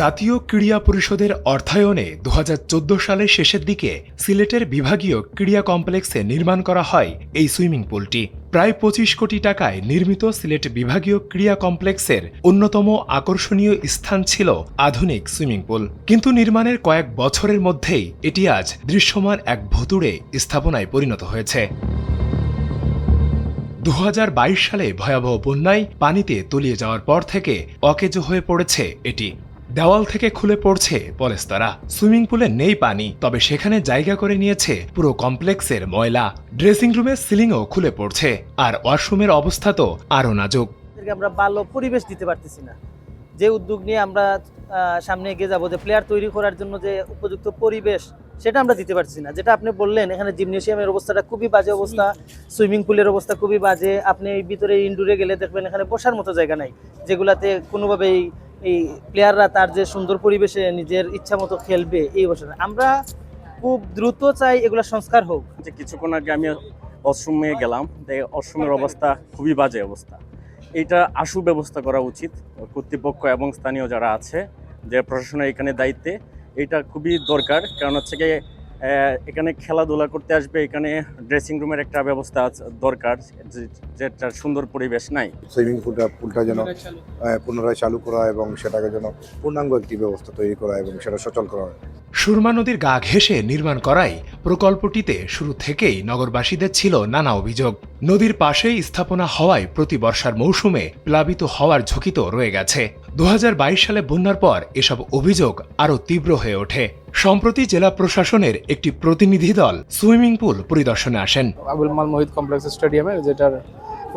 জাতীয় ক্রীড়া পরিষদের অর্থায়নে ২০১৪ সালের শেষের দিকে সিলেটের বিভাগীয় ক্রীড়া কমপ্লেক্সে নির্মাণ করা হয় এই সুইমিং পুলটি। প্রায় ২৫ কোটি টাকায় নির্মিত সিলেট বিভাগীয় ক্রীড়া কমপ্লেক্সের অন্যতম আকর্ষণীয় স্থান ছিল আধুনিক সুইমিং পুল। কিন্তু নির্মাণের কয়েক বছরের মধ্যেই এটি আজ দৃশ্যমান এক ভুতুড়ে স্থাপনায় পরিণত হয়েছে। ২০২২ সালে ভয়াবহ বন্যায় পানিতে তলিয়ে যাওয়ার পর থেকে অকেজো হয়ে পড়েছে এটি। দেওয়াল থেকে খুলে পড়ছে পলেস্তারা। সুইমিং পুলে নেই পানি, তবে সেখানে জায়গা করে নিয়েছে পুরো কমপ্লেক্সের ময়লা। ড্রেসিং রুমের সিলিংও খুলে পড়ছে, আর ওয়াশরুমের অবস্থা তো আরও নাজুক। আমরা ভালো পরিবেশ দিতে পারতেছি না। যে উদ্যোগ নিয়ে আমরা সামনে এগিয়ে যাবো, যে প্লেয়ার তৈরি করার জন্য যে উপযুক্ত পরিবেশ, সেটা আমরা দিতে পারছি না। যেটা আপনি বললেন, এখানে জিমনেশিয়ামের অবস্থাটা খুবই বাজে অবস্থা, সুইমিং পুলের অবস্থা খুবই বাজে। আপনি এই ভিতরে ইনডোরে গেলে দেখবেন এখানে বসার মতো জায়গা নাই, যেগুলাতে কোনোভাবেই এই প্লেয়াররা তার যে সুন্দর পরিবেশে নিজের ইচ্ছা মতো খেলবে। এই বছর আমরা খুব দ্রুত চাই এগুলো সংস্কার হোক। যে কিছুক্ষণ আগে আমি ওয়াশরুমে গেলাম, ওয়াশরুমের অবস্থা খুবই বাজে অবস্থা। এইটা আশু ব্যবস্থা করা উচিত কর্তৃপক্ষ এবং স্থানীয় যারা আছে, যে প্রশাসনের এখানে দায়িত্বে, এটা খুবই দরকার। কারণ হচ্ছে গিয়ে এখানে খেলাধুলা করতে আসবে, এখানে ড্রেসিং রুমের একটা ব্যবস্থা দরকার, যেটা সুন্দর পরিবেশ নাই। সুইমিং পুলটা যেন পুনরায় চালু করা এবং সেটাকে যেন পূর্ণাঙ্গ একটি ব্যবস্থা তৈরি করা এবং সেটা সচল করা হয়। সুরমা নদীর গা ঘেঁষে নির্মাণ করায় প্রকল্পটিতে শুরু থেকেই নগরবাসীদের ছিল নানা অভিযোগ। নদীর পাশেই স্থাপনা হওয়ায় প্রতি বর্ষার মৌসুমে প্লাবিত হওয়ার ঝুঁকি তো রয়ে গেছে। ২০২২ সালে বন্যার পর এসব অভিযোগ আরও তীব্র হয়ে ওঠে। সম্প্রতি জেলা প্রশাসনের একটি প্রতিনিধি দল সুইমিং পুল পরিদর্শনে আসেন। আবুল মাল মহিদ কমপ্লেক্স স্টেডিয়ামের যেটার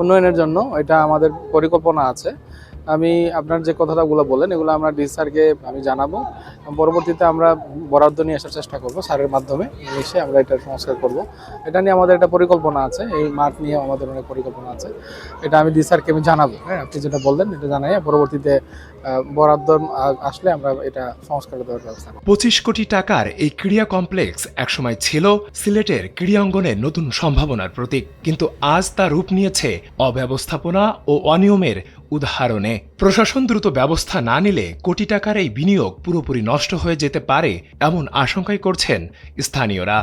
উন্নয়নের জন্য এটা আমাদের পরিকল্পনা আছে। আমি আপনার যে কথাগুলো বললেন, এগুলো আমরা ডি স্যারকে আমি জানাবো। পরবর্তীতে আমরা বরাদ্দ নিয়ে আসার চেষ্টা করব, স্যারের মাধ্যমে এসে আমরা এটা সংস্কার করব। এটা নিয়ে আমাদের একটা পরিকল্পনা আছে, এই মাঠ নিয়ে আমাদের অনেক পরিকল্পনা আছে। এটা আমি ডি স্যারকে আমি জানাবো। হ্যাঁ, আপনি যেটা বললেন এটা জানাই, পরবর্তীতে বরাদ্দ আসলে আমরা এটা সংস্কার দেওয়ার ব্যবস্থা করব। ২৫ কোটি টাকার এই ক্রীড়া কমপ্লেক্স একসময় ছিল সিলেটের ক্রীড়াঙ্গনের নতুন সম্ভাবনার প্রতীক, কিন্তু আজ তা রূপ নিয়েছে অব্যবস্থাপনা ও অনিয়মের উদাহরণে। প্রশাসন দ্রুত ব্যবস্থা না নিলে কোটি টাকার এই বিনিয়োগ পুরোপুরি নষ্ট হয়ে যেতে পারে, এমন আশঙ্কাই করছেন স্থানীয়রা।